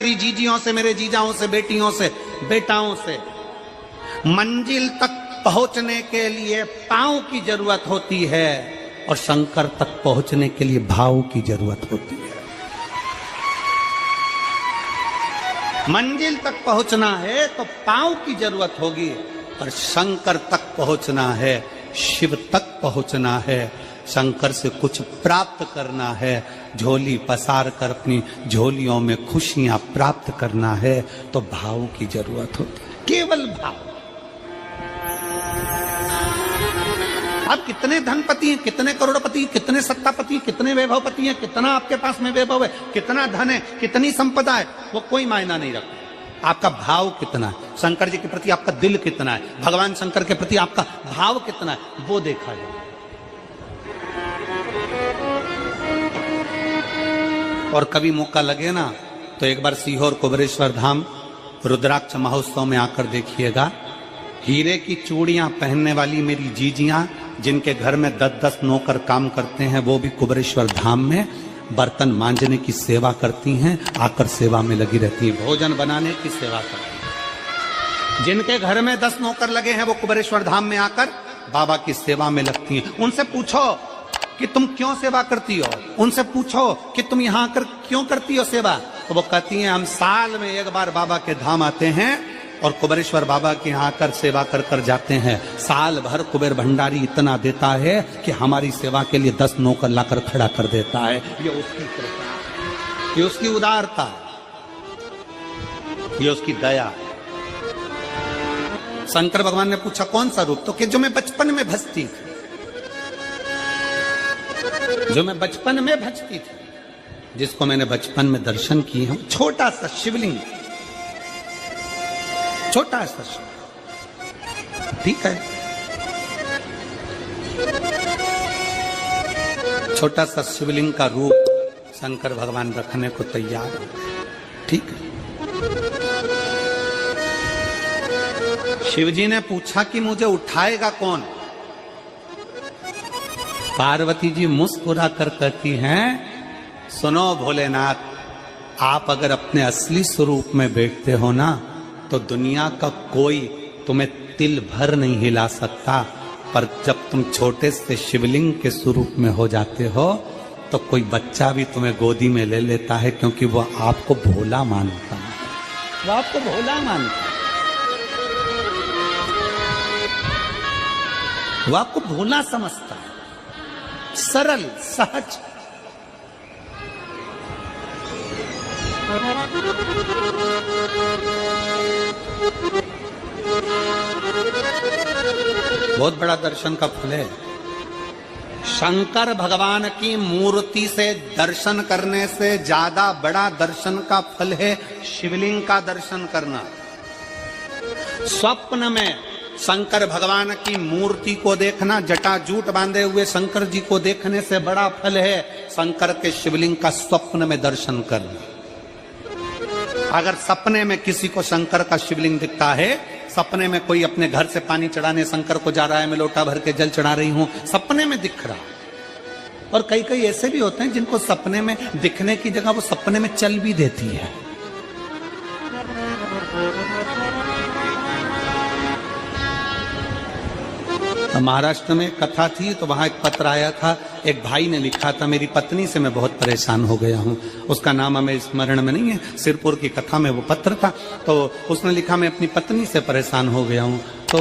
मेरी जीजियों से, मेरे जीजाओं से, बेटियों से, बेटाओं से। मंजिल तक पहुंचने के लिए पांव की जरूरत होती है और शंकर तक पहुंचने के लिए भाव की जरूरत होती है। मंजिल तक पहुंचना है तो पांव की जरूरत होगी, पर शंकर तक पहुंचना है, शिव तक पहुंचना है, शंकर से कुछ प्राप्त करना है, झोली पसार कर अपनी झोलियों में खुशियां प्राप्त करना है, तो भाव की जरूरत होती है, केवल भाव। आप कितने धनपति हैं, कितने करोड़पति, कितने सत्तापति, कितने वैभवपति हैं, कितना आपके पास में वैभव है, कितना धन है, कितनी संपदा है, वो कोई मायना नहीं रखता। आपका भाव कितना है, शंकर जी के प्रति आपका दिल कितना है, भगवान शंकर के प्रति आपका भाव कितना है, वो देखा जाए। और कभी मौका लगे ना तो एक बार सीहोर कुबेरेश्वर धाम रुद्राक्ष महोत्सव में आकर देखिएगा। हीरे की चूड़ियां पहनने वाली मेरी जीजियां, जिनके घर में 10-10 नौकर काम करते हैं, वो भी कुबेरेश्वर धाम में बर्तन मांजने की सेवा करती हैं, आकर सेवा में लगी रहती हैं, भोजन बनाने की सेवा करती हैं। जिनके घर में 10 नौकर लगे हैं, वो कुबेरेश्वर धाम में आकर बाबा की सेवा में लगती हैं। उनसे पूछो कि तुम क्यों सेवा करती हो, उनसे पूछो कि तुम यहाँ आकर क्यों करती हो सेवा, तो वो कहती हैं हम साल में एक बार बाबा के धाम आते हैं और कुबेरेश्वर बाबा के यहाँ आकर सेवा कर कर जाते हैं। साल भर कुबेर भंडारी इतना देता है कि हमारी सेवा के लिए 10 नौकर लाकर खड़ा कर देता है। ये उसकी कृपा, ये उसकी उदारता, ये उसकी दया। शंकर भगवान ने पूछा कौन सा रूप, तो कि जो मैं बचपन में भजती थी, जो मैं बचपन में भजती थी, जिसको मैंने बचपन में दर्शन किए हैं, छोटा सा शिवलिंग, छोटा सा शिव, ठीक है, छोटा सा शिवलिंग का रूप शंकर भगवान रखने को तैयार है, ठीक है। शिवजी ने पूछा कि मुझे उठाएगा कौन। पार्वती जी मुस्कुरा कर कहती हैं, सुनो भोलेनाथ, आप अगर अपने असली स्वरूप में बैठते हो ना, तो दुनिया का कोई तुम्हें तिल भर नहीं हिला सकता, पर जब तुम छोटे से शिवलिंग के स्वरूप में हो जाते हो तो कोई बच्चा भी तुम्हें गोदी में ले लेता है, क्योंकि वो आपको भोला मानता है, वो आपको भोला मानता है, वो आपको भोला समझता है, सरल सहज। बहुत बड़ा दर्शन का फल है। शंकर भगवान की मूर्ति से दर्शन करने से ज्यादा बड़ा दर्शन का फल है शिवलिंग का दर्शन करना। स्वप्न में शंकर भगवान की मूर्ति को देखना, जटाजूट बांधे हुए शंकर जी को देखने से बड़ा फल है शंकर के शिवलिंग का स्वप्न में दर्शन करना। अगर सपने में किसी को शंकर का शिवलिंग दिखता है, सपने में कोई अपने घर से पानी चढ़ाने शंकर को जा रहा है, मैं लोटा भर के जल चढ़ा रही हूं, सपने में दिख रहा। और कई कई ऐसे भी होते हैं जिनको सपने में दिखने की जगह वो सपने में चल भी देती है। महाराष्ट्र में कथा थी तो वहां एक पत्र आया था, एक भाई ने लिखा था, मेरी पत्नी से मैं बहुत परेशान हो गया हूं। उसका नाम हमें स्मरण में नहीं है, सिरपुर की कथा में वो पत्र था। तो उसने लिखा मैं अपनी पत्नी से परेशान हो गया हूं। तो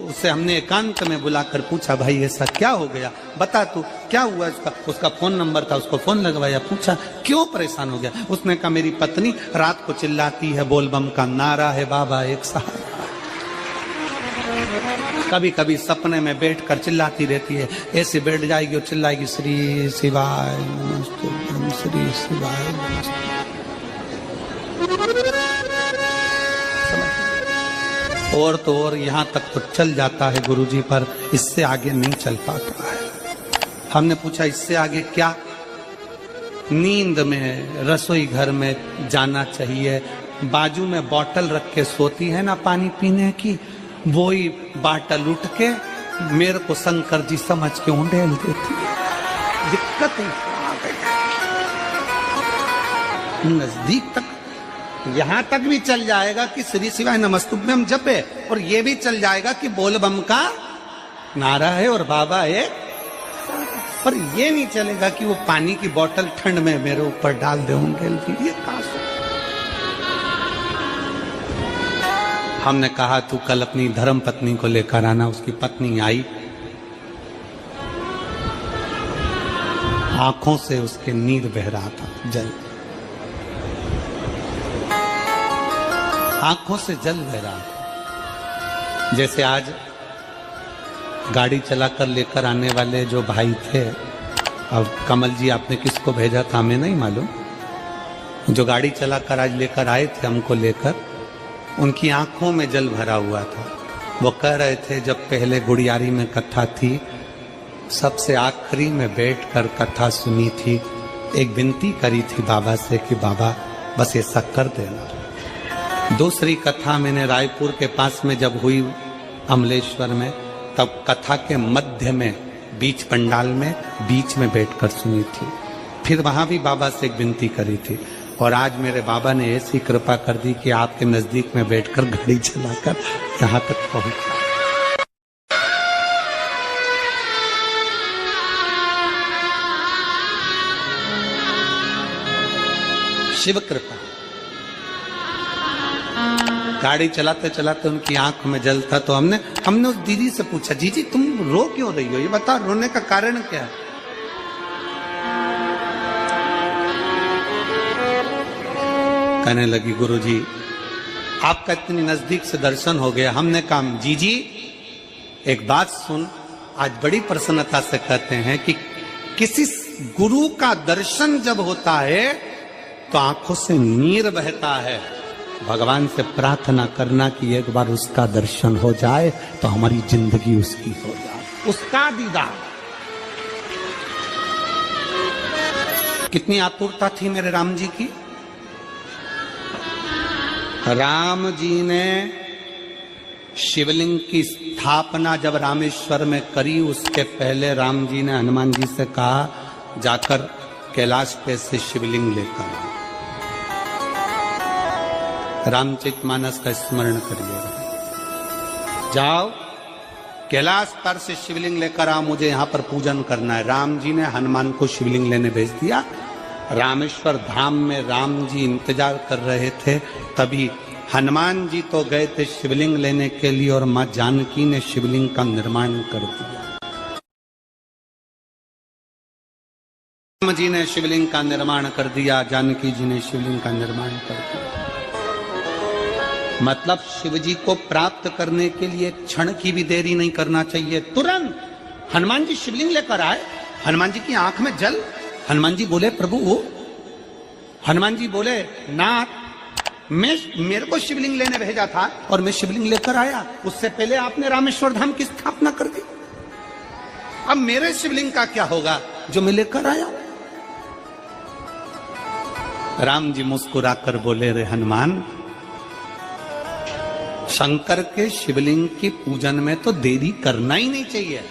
उससे हमने एकांत में बुलाकर पूछा, भाई ऐसा क्या हो गया, बता तू क्या हुआ। उसका फोन नंबर था, उसको फोन लगवाया, पूछा क्यों परेशान हो गया। उसने कहा मेरी पत्नी रात को चिल्लाती है, बोलबम का नारा है बाबा एक सहारा। कभी कभी सपने में बैठकर चिल्लाती रहती है, ऐसे बैठ जाएगी और चिल्लाएगी श्री शिवाय नमस्ते, श्री शिवाय नमस्ते। और तो और यहाँ तक तो चल जाता है गुरुजी, पर इससे आगे नहीं चल पाता है। हमने पूछा इससे आगे क्या। नींद में रसोई घर में जाना चाहिए, बाजू में बोतल रख के सोती है ना पानी पीने की, वो ही बाटल उठ के मेरे को शंकर जी समझ के उंडेल देती है। दिक्कत आ गई, नजदीक तक यहां तक भी चल जाएगा कि श्री शिवाय नमस्तुभ्यम जप है, और ये भी चल जाएगा कि बोल बम का नारा है और बाबा है, पर ये नहीं चलेगा कि वो पानी की बोतल ठंड में मेरे ऊपर डाल दे होंगे। ये कहां से? हमने कहा तू कल अपनी धर्म पत्नी को लेकर आना। उसकी पत्नी आई, आंखों से उसके नीर बह रहा था, जल, आंखों से जल बह रहा था। जैसे आज गाड़ी चलाकर लेकर आने वाले जो भाई थे, अब कमल जी आपने किसको भेजा था हमें नहीं मालूम, जो गाड़ी चलाकर आज लेकर आए थे हमको लेकर, उनकी आंखों में जल भरा हुआ था। वो कह रहे थे जब पहले गुड़ियारी में कथा थी, सबसे आखिरी में बैठकर कथा सुनी थी, एक विनती करी थी बाबा से कि बाबा बस ऐसा कर देना। दूसरी कथा मैंने रायपुर के पास में जब हुई अमलेश्वर में, तब कथा के मध्य में बीच पंडाल में बीच में बैठकर सुनी थी। फिर वहां भी बाबा से एक विनती करी थी, और आज मेरे बाबा ने ऐसी कृपा कर दी कि आपके नजदीक में बैठकर गाड़ी चलाकर यहां तक पहुंचा। शिव कृपा। गाड़ी चलाते चलाते उनकी आंख में जल था, तो हमने उस दीदी से पूछा, जीजी तुम रो क्यों रही हो, ये बताओ रोने का कारण क्या है? कहने लगी गुरुजी आपका इतनी नजदीक से दर्शन हो गया। हमने कहा जीजी एक बात सुन, आज बड़ी प्रसन्नता से कहते हैं कि किसी गुरु का दर्शन जब होता है तो आंखों से नीर बहता है। भगवान से प्रार्थना करना कि एक बार उसका दर्शन हो जाए तो हमारी जिंदगी उसकी हो जाए, उसका दीदार। कितनी आतुरता थी मेरे राम जी की। राम जी ने शिवलिंग की स्थापना जब रामेश्वर में करी, उसके पहले राम जी ने हनुमान जी से कहा जाकर कैलाश पे से शिवलिंग लेकर आओ। रामचरितमानस का स्मरण करिएगा, जाओ कैलाश पर से शिवलिंग लेकर आओ, मुझे यहां पर पूजन करना है। राम जी ने हनुमान को शिवलिंग लेने भेज दिया। रामेश्वर धाम में राम जी इंतजार कर रहे थे, तभी हनुमान जी तो गए थे शिवलिंग लेने के लिए, और मां जानकी ने शिवलिंग का निर्माण कर दिया। राम जी ने शिवलिंग का निर्माण कर दिया, जानकी जी ने शिवलिंग का निर्माण कर दिया। मतलब शिवजी को प्राप्त करने के लिए क्षण की भी देरी नहीं करना चाहिए। तुरंत हनुमान जी शिवलिंग लेकर आए, हनुमान जी की आंख में जल। हनुमान जी बोले प्रभु, हनुमान जी बोले नाथ मेरे को शिवलिंग लेने भेजा था और मैं शिवलिंग लेकर आया, उससे पहले आपने रामेश्वर धाम की स्थापना कर दी। अब मेरे शिवलिंग का क्या होगा जो मैं लेकर आया? राम जी मुस्कुराकर बोले, रे हनुमान, शंकर के शिवलिंग की पूजन में तो देरी करना ही नहीं चाहिए।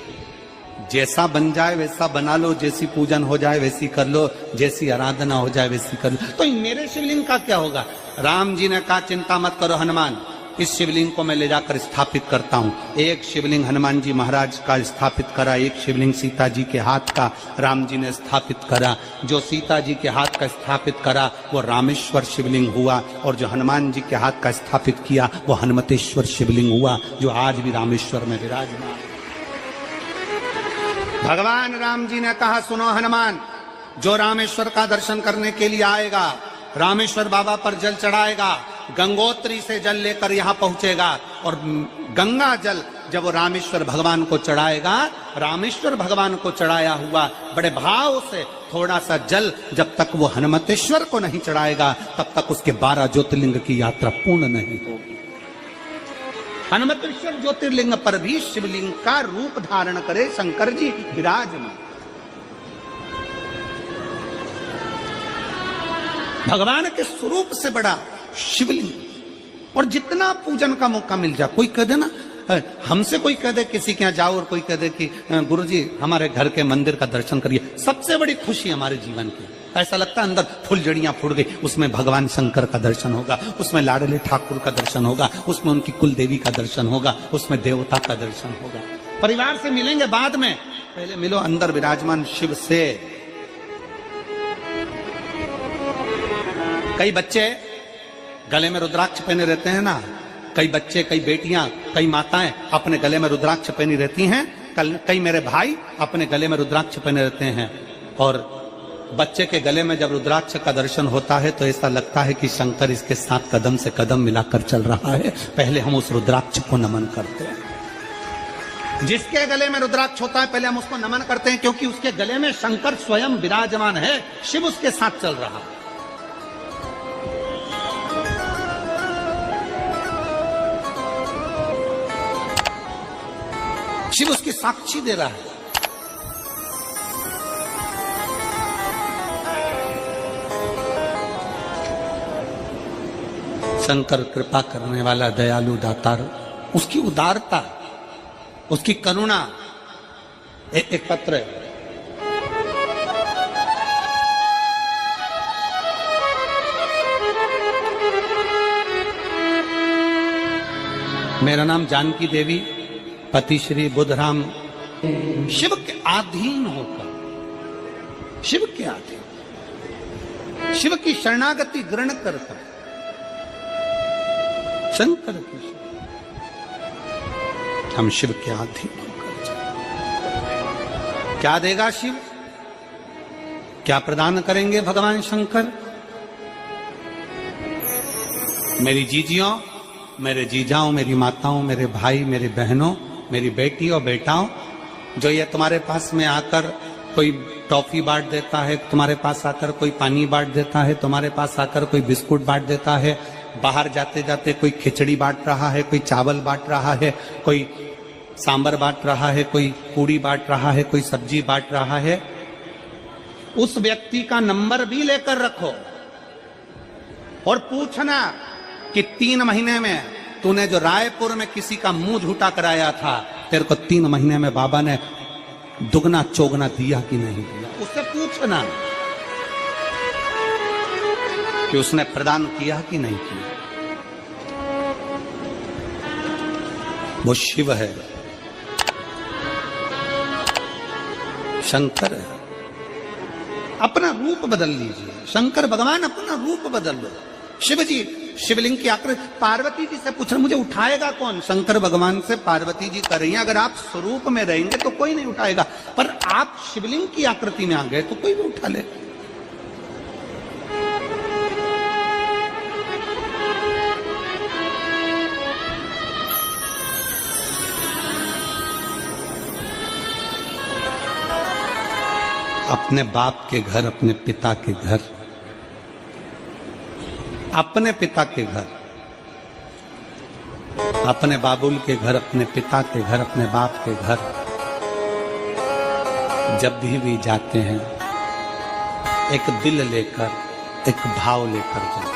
जैसा बन जाए वैसा बना लो, जैसी पूजन हो जाए वैसी कर लो, जैसी आराधना हो जाए वैसी कर लो। तो मेरे शिवलिंग का क्या होगा? राम जी ने कहा चिंता मत करो हनुमान, इस शिवलिंग को मैं ले जाकर स्थापित करता हूं। एक शिवलिंग हनुमान जी महाराज का स्थापित करा, एक शिवलिंग सीता जी के हाथ का राम जी ने स्थापित करा। जो सीता जी के हाथ का स्थापित करा वो रामेश्वर शिवलिंग हुआ, और जो हनुमान जी के हाथ का स्थापित किया वो हनुमतेश्वर शिवलिंग हुआ, जो आज भी रामेश्वर में विराजमान। भगवान राम जी ने कहा सुनो हनुमान, जो रामेश्वर का दर्शन करने के लिए आएगा, रामेश्वर बाबा पर जल चढ़ाएगा, गंगोत्री से जल लेकर यहां पहुंचेगा, और गंगा जल जब वो रामेश्वर भगवान को चढ़ाएगा, रामेश्वर भगवान को चढ़ाया हुआ बड़े भाव से थोड़ा सा जल जब तक वो हनुमतेश्वर को नहीं चढ़ाएगा, तब तक उसके 12 ज्योतिर्लिंग की यात्रा पूर्ण नहीं होगी। हनुमतेश्वर ज्योतिर्लिंग पर भी शिवलिंग का रूप धारण करे शंकर जी विराजमान। भगवान के स्वरूप से बड़ा शिवलिंग, और जितना पूजन का मौका मिल जाए, कोई कह दे ना, हमसे कोई कह दे किसी के यहाँ जाओ और कोई कह दे कि गुरुजी हमारे घर के मंदिर का दर्शन करिए, सबसे बड़ी खुशी हमारे जीवन की। ऐसा लगता है अंदर फुलझड़ियां फूट गई। उसमें भगवान शंकर का दर्शन होगा, उसमें लाडले ठाकुर का दर्शन होगा, उसमें उनकी कुल देवी का दर्शन होगा, उसमें देवता का दर्शन होगा। परिवार से मिलेंगे बाद में, पहले मिलो अंदर विराजमान शिव से। कई बच्चे गले में रुद्राक्ष पहने रहते हैं ना, कई बच्चे, कई बेटियां, कई माताएं अपने गले में रुद्राक्ष पहनी रहती हैं। कई मेरे भाई अपने गले में रुद्राक्ष पहने रहते हैं। और बच्चे के गले में जब रुद्राक्ष का दर्शन होता है तो ऐसा लगता है कि शंकर इसके साथ कदम से कदम मिलाकर चल रहा है। पहले हम उस रुद्राक्ष को नमन करते हैं। जिसके गले में रुद्राक्ष होता है पहले हम उसको नमन करते हैं, क्योंकि उसके गले में शंकर स्वयं विराजमान है, शिव उसके साथ चल रहा है। शिव उसकी साक्षी दे रहा है। शंकर कृपा करने वाला, दयालु, दातार, उसकी उदारता, उसकी करुणा। एक पत्र है, मेरा नाम जानकी देवी, पति श्री बुद्धराम, शिव के अधीन होकर, शिव के अधीन, शिव की शरणागति ग्रहण करता, शंकर की हम शिव के अधीन होकर क्या देगा शिव, क्या प्रदान करेंगे भगवान शंकर? मेरी जीजियों, मेरे जीजाओं, मेरी माताओं, मेरे भाई, मेरी बहनों, मेरी बेटी और बेटाओं, जो ये तुम्हारे पास में आकर कोई टॉफी बांट देता है, तुम्हारे पास आकर कोई पानी बांट देता है, तुम्हारे पास आकर कोई बिस्कुट बांट देता है, बाहर जाते जाते कोई खिचड़ी बांट रहा है, कोई चावल बांट रहा है, कोई सांबर बांट रहा है, कोई पूड़ी बांट रहा है, कोई सब्जी बांट रहा है, उस व्यक्ति का नंबर भी लेकर रखो और पूछना कि 3 महीने में तूने जो रायपुर में किसी का मुंह झूठा कराया था, तेरे को 3 महीने में बाबा ने दुगना चौगना दिया कि नहीं दिया। उससे पूछना कि उसने प्रदान किया कि नहीं किया। वो शिव है, शंकर है। अपना रूप बदल लीजिए, शंकर भगवान अपना रूप बदल लो। शिव जी शिवलिंग की आकृति, पार्वती जी से पूछ रहे मुझे उठाएगा कौन? शंकर भगवान से पार्वती जी कर रही हैं, अगर आप स्वरूप में रहेंगे तो कोई नहीं उठाएगा, पर आप शिवलिंग की आकृति में आ गए तो कोई भी उठा ले। अपने बाप के घर, अपने पिता के घर, अपने पिता के घर, अपने बाबुल के घर, अपने पिता के घर, अपने बाप के घर जब भी जाते हैं एक दिल लेकर, एक भाव लेकर जाते।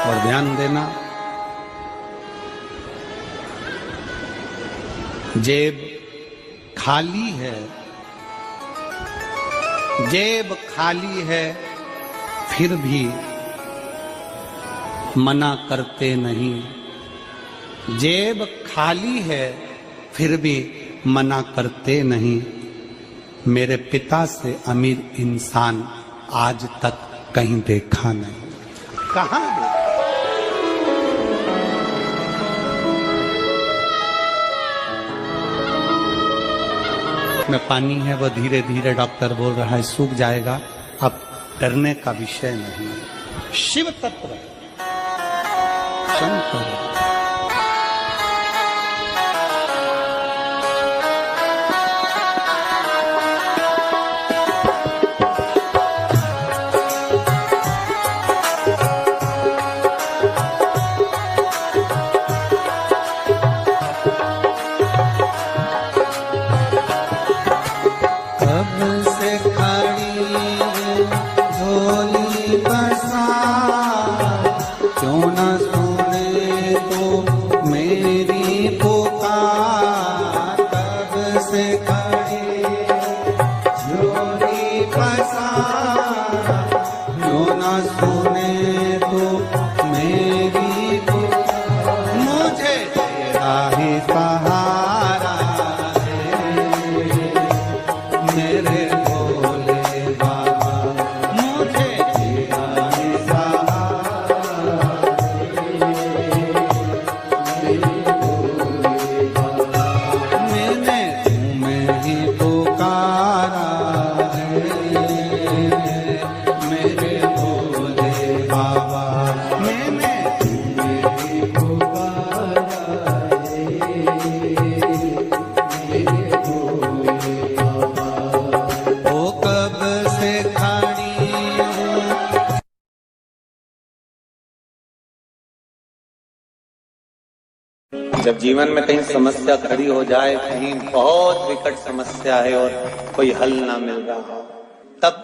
और ध्यान देना, जेब खाली है, जेब खाली है, फिर भी मना करते नहीं। जेब खाली है, फिर भी मना करते नहीं। मेरे पिता से अमीर इंसान आज तक कहीं देखा नहीं। कहां देखा? में पानी है, वो धीरे धीरे डॉक्टर बोल रहा है सूख जाएगा, अब डरने का विषय नहीं। शिव तत्व शंकर, क्यों न सुने जब जीवन में कहीं समस्या खड़ी हो जाए, कहीं बहुत विकट समस्या है और कोई हल ना मिल रहा हो, तब